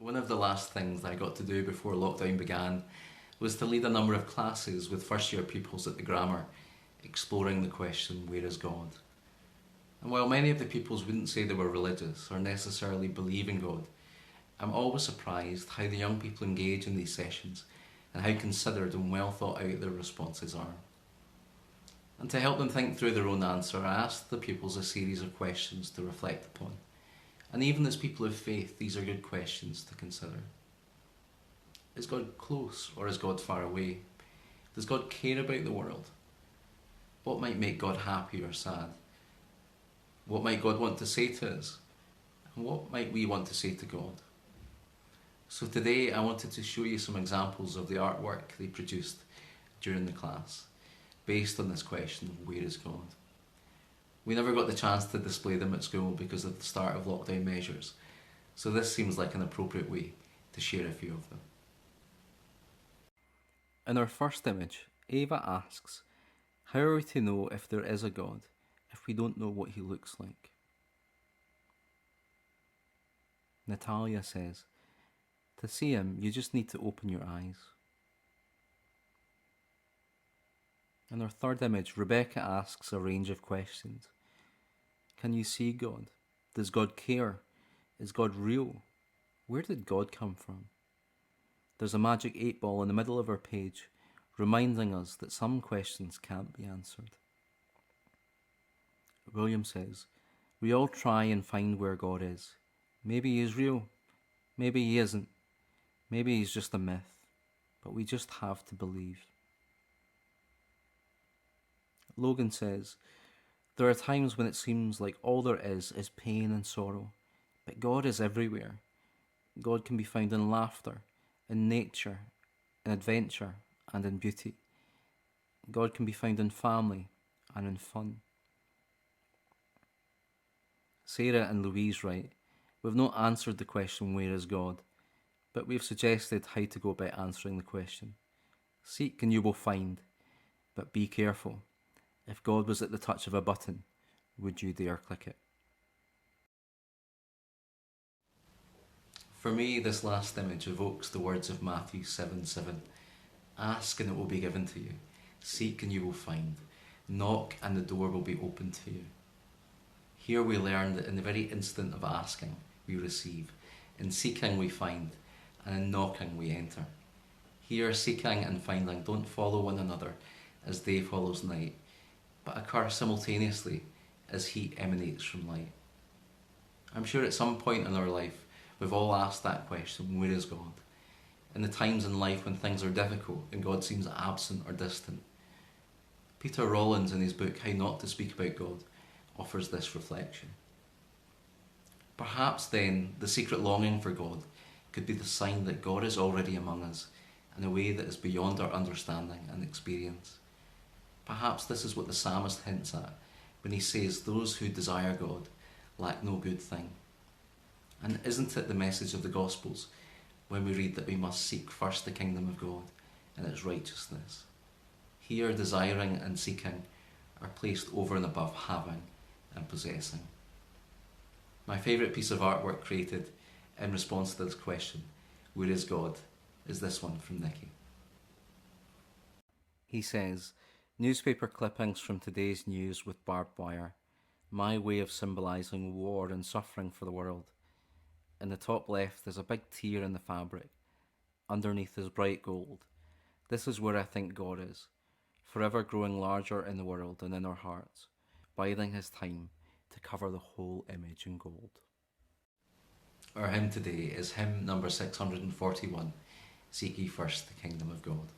One of the last things I got to do before lockdown began was to lead a number of classes with first year pupils at the grammar, exploring the question, where is God? And while many of the pupils wouldn't say they were religious or necessarily believe in God, I'm always surprised how the young people engage in these sessions and how considered and well thought out their responses are. And to help them think through their own answer, I asked the pupils a series of questions to reflect upon. And even as people of faith, these are good questions to consider. Is God close or is God far away? Does God care about the world? What might make God happy or sad? What might God want to say to us? And what might we want to say to God? So today I wanted to show you some examples of the artwork they produced during the class, based on this question, where is God? We never got the chance to display them at school because of the start of lockdown measures, so this seems like an appropriate way to share a few of them. In our first image, Ava asks, how are we to know if there is a God if we don't know what he looks like? Natalia says, to see him, you just need to open your eyes. In our third image, Rebecca asks a range of questions. Can you see God? Does God care? Is God real? Where did God come from? There's a magic 8-ball in the middle of our page, reminding us that some questions can't be answered. William says, we all try and find where God is. Maybe he is real, maybe he isn't, maybe he's just a myth, but we just have to believe. Logan says, there are times when it seems like all there is pain and sorrow, but God is everywhere. God can be found in laughter, in nature, in adventure, and in beauty. God can be found in family and in fun. Sarah and Louise write, we've not answered the question, where is God? But we've suggested how to go about answering the question. Seek and you will find, but be careful. If God was at the touch of a button, would you dare click it? For me, this last image evokes the words of Matthew 7:7. Ask and it will be given to you. Seek and you will find. Knock and the door will be opened to you. Here we learn that in the very instant of asking, we receive. In seeking, we find. And in knocking, we enter. Here, seeking and finding don't follow one another as day follows night, but occur simultaneously as heat emanates from light. I'm sure at some point in our life, we've all asked that question, where is God? In the times in life when things are difficult and God seems absent or distant. Peter Rollins, in his book How Not to Speak About God, offers this reflection. Perhaps then the secret longing for God could be the sign that God is already among us in a way that is beyond our understanding and experience. Perhaps this is what the psalmist hints at when he says, those who desire God lack no good thing. And isn't it the message of the Gospels when we read that we must seek first the kingdom of God and its righteousness? Here, desiring and seeking are placed over and above having and possessing. My favourite piece of artwork created in response to this question, where is God, is this one from Nicky. He says, newspaper clippings from today's news with barbed wire, my way of symbolising war and suffering for the world. In the top left there's a big tear in the fabric. Underneath is bright gold. This is where I think God is, forever growing larger in the world and in our hearts, biding his time to cover the whole image in gold. Our hymn today is hymn number 641, Seek Ye First the Kingdom of God.